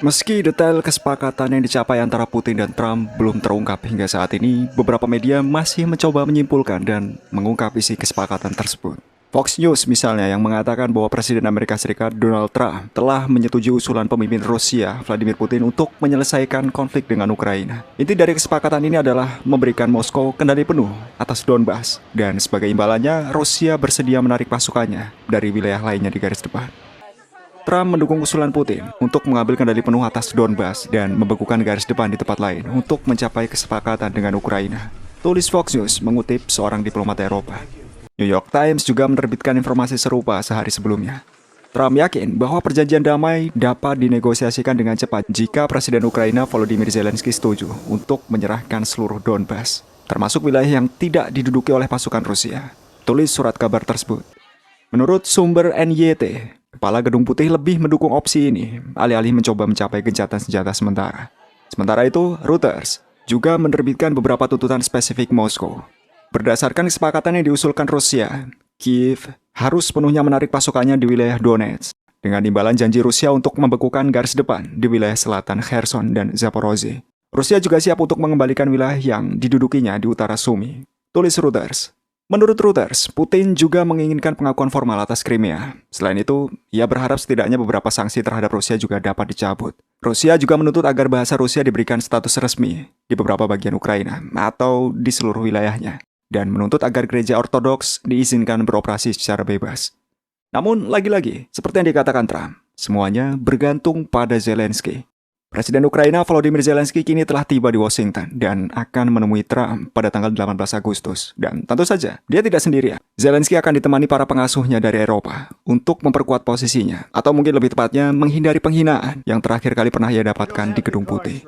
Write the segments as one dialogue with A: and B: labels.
A: Meski detail kesepakatan yang dicapai antara Putin dan Trump belum terungkap hingga saat ini, beberapa media masih mencoba menyimpulkan dan mengungkap isi kesepakatan tersebut. Fox News misalnya yang mengatakan bahwa Presiden Amerika Serikat Donald Trump telah menyetujui usulan pemimpin Rusia Vladimir Putin untuk menyelesaikan konflik dengan Ukraina. Inti dari kesepakatan ini adalah memberikan Moskow kendali penuh atas Donbas, dan sebagai imbalannya Rusia bersedia menarik pasukannya dari wilayah lainnya di garis depan. Trump mendukung usulan Putin untuk mengambil kendali penuh atas Donbas dan membekukan garis depan di tempat lain untuk mencapai kesepakatan dengan Ukraina. Tulis Fox News mengutip seorang diplomat Eropa. New York Times juga menerbitkan informasi serupa sehari sebelumnya. Trump yakin bahwa perjanjian damai dapat dinegosiasikan dengan cepat jika Presiden Ukraina Volodymyr Zelensky setuju untuk menyerahkan seluruh Donbas, termasuk wilayah yang tidak diduduki oleh pasukan Rusia. Tulis surat kabar tersebut. Menurut sumber NYT, Kepala Gedung Putih lebih mendukung opsi ini, alih-alih mencoba mencapai gencatan senjata sementara. Sementara itu, Reuters juga menerbitkan beberapa tuntutan spesifik Moskow. Berdasarkan kesepakatan yang diusulkan Rusia, Kiev harus sepenuhnya menarik pasukannya di wilayah Donetsk, dengan imbalan janji Rusia untuk membekukan garis depan di wilayah selatan Kherson dan Zaporozhye. Rusia juga siap untuk mengembalikan wilayah yang didudukinya di utara Sumy. Tulis Reuters. Menurut Reuters, Putin juga menginginkan pengakuan formal atas Crimea. Selain itu, ia berharap setidaknya beberapa sanksi terhadap Rusia juga dapat dicabut. Rusia juga menuntut agar bahasa Rusia diberikan status resmi di beberapa bagian Ukraina atau di seluruh wilayahnya, dan menuntut agar gereja ortodoks diizinkan beroperasi secara bebas. Namun, lagi-lagi, seperti yang dikatakan Trump, semuanya bergantung pada Zelensky. Presiden Ukraina Volodymyr Zelensky kini telah tiba di Washington dan akan menemui Trump pada tanggal 18 Agustus. Dan tentu saja, dia tidak sendirian. Zelensky akan ditemani para pengasuhnya dari Eropa untuk memperkuat posisinya, atau mungkin lebih tepatnya menghindari penghinaan yang terakhir kali pernah ia dapatkan di Gedung Putih.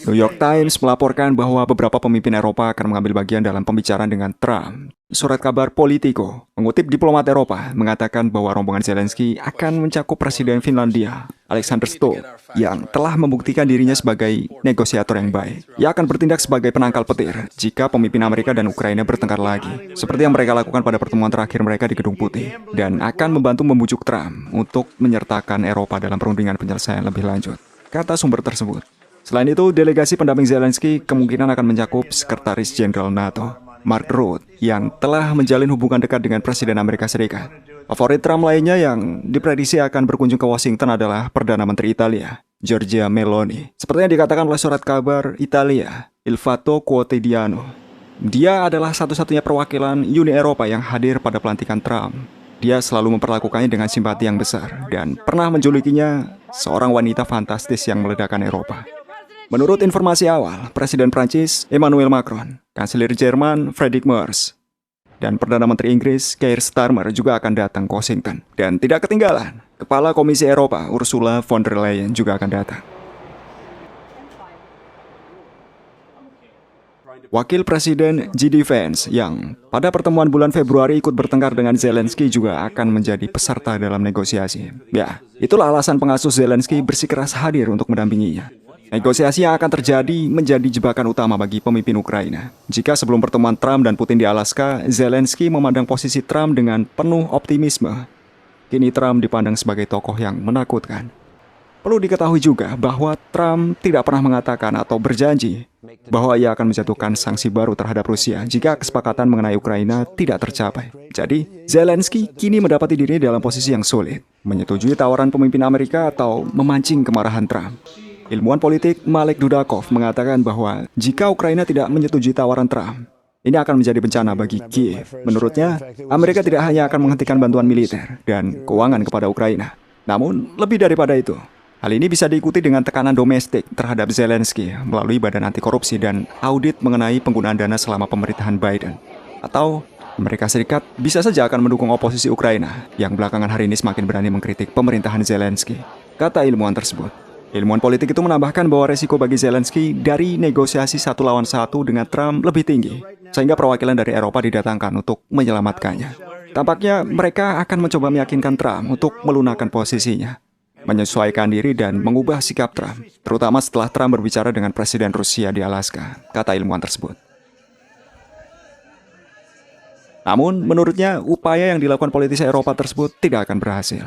A: New York Times melaporkan bahwa beberapa pemimpin Eropa akan mengambil bagian dalam pembicaraan dengan Trump. Surat kabar Politico mengutip diplomat Eropa mengatakan bahwa rombongan Zelensky akan mencakup Presiden Finlandia, Alexander Stubb, yang telah membuktikan dirinya sebagai negosiator yang baik. Ia akan bertindak sebagai penangkal petir jika pemimpin Amerika dan Ukraina bertengkar lagi, seperti yang mereka lakukan pada pertemuan terakhir mereka di Gedung Putih, dan akan membantu membujuk Trump untuk menyertakan Eropa dalam perundingan penyelesaian lebih lanjut, kata sumber tersebut. Selain itu, delegasi pendamping Zelensky kemungkinan akan mencakup Sekretaris Jenderal NATO, Mark Rutte, yang telah menjalin hubungan dekat dengan Presiden Amerika Serikat. Favorit Trump lainnya yang diprediksi akan berkunjung ke Washington adalah Perdana Menteri Italia, Giorgia Meloni. Seperti yang dikatakan oleh surat kabar Italia, Il Fatto Quotidiano. Dia adalah satu-satunya perwakilan Uni Eropa yang hadir pada pelantikan Trump. Dia selalu memperlakukannya dengan simpati yang besar dan pernah menjulukinya seorang wanita fantastis yang meledakkan Eropa. Menurut informasi awal, Presiden Prancis Emmanuel Macron, Kanselir Jerman Friedrich Merz, dan Perdana Menteri Inggris Keir Starmer juga akan datang ke Washington. Dan tidak ketinggalan, Kepala Komisi Eropa Ursula von der Leyen juga akan datang. Wakil Presiden J.D. Vance yang pada pertemuan bulan Februari ikut bertengkar dengan Zelensky juga akan menjadi peserta dalam negosiasi. Ya, itulah alasan pengasuh Zelensky bersikeras hadir untuk mendampinginya. Negosiasi yang akan terjadi menjadi jebakan utama bagi pemimpin Ukraina. Jika sebelum pertemuan Trump dan Putin di Alaska, Zelensky memandang posisi Trump dengan penuh optimisme, kini Trump dipandang sebagai tokoh yang menakutkan. Perlu diketahui juga bahwa Trump tidak pernah mengatakan atau berjanji bahwa ia akan menjatuhkan sanksi baru terhadap Rusia jika kesepakatan mengenai Ukraina tidak tercapai. Jadi, Zelensky kini mendapati dirinya dalam posisi yang sulit, menyetujui tawaran pemimpin Amerika atau memancing kemarahan Trump. Ilmuwan politik Malek Dudakov mengatakan bahwa jika Ukraina tidak menyetujui tawaran Trump, ini akan menjadi bencana bagi Kiev. Menurutnya, Amerika tidak hanya akan menghentikan bantuan militer dan keuangan kepada Ukraina, namun lebih daripada itu. Hal ini bisa diikuti dengan tekanan domestik terhadap Zelensky melalui Badan Anti Korupsi dan audit mengenai penggunaan dana selama pemerintahan Biden. Atau Amerika Serikat bisa saja akan mendukung oposisi Ukraina yang belakangan hari ini semakin berani mengkritik pemerintahan Zelensky, kata ilmuwan tersebut. Ilmuwan politik itu menambahkan bahwa resiko bagi Zelensky dari negosiasi 1 lawan 1 dengan Trump lebih tinggi, sehingga perwakilan dari Eropa didatangkan untuk menyelamatkannya. Tampaknya mereka akan mencoba meyakinkan Trump untuk melunakkan posisinya, menyesuaikan diri dan mengubah sikap Trump, terutama setelah Trump berbicara dengan Presiden Rusia di Alaska, kata ilmuwan tersebut. Namun, menurutnya, upaya yang dilakukan politisi Eropa tersebut tidak akan berhasil.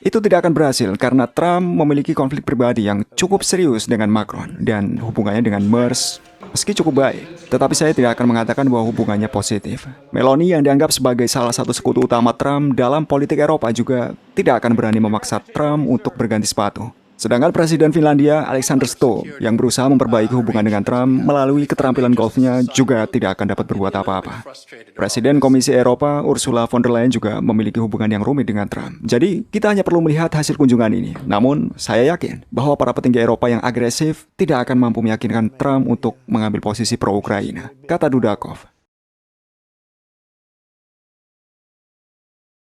A: Itu tidak akan berhasil karena Trump memiliki konflik pribadi yang cukup serius dengan Macron dan hubungannya dengan Merz meski cukup baik. Tetapi saya tidak akan mengatakan bahwa hubungannya positif. Meloni yang dianggap sebagai salah satu sekutu utama Trump dalam politik Eropa juga tidak akan berani memaksa Trump untuk berganti sepatu. Sedangkan Presiden Finlandia Alexander Stubb yang berusaha memperbaiki hubungan dengan Trump melalui keterampilan golfnya juga tidak akan dapat berbuat apa-apa. Presiden Komisi Eropa Ursula von der Leyen juga memiliki hubungan yang rumit dengan Trump. Jadi kita hanya perlu melihat hasil kunjungan ini. Namun saya yakin bahwa para petinggi Eropa yang agresif tidak akan mampu meyakinkan Trump untuk mengambil posisi pro-Ukraina, kata Dudakov.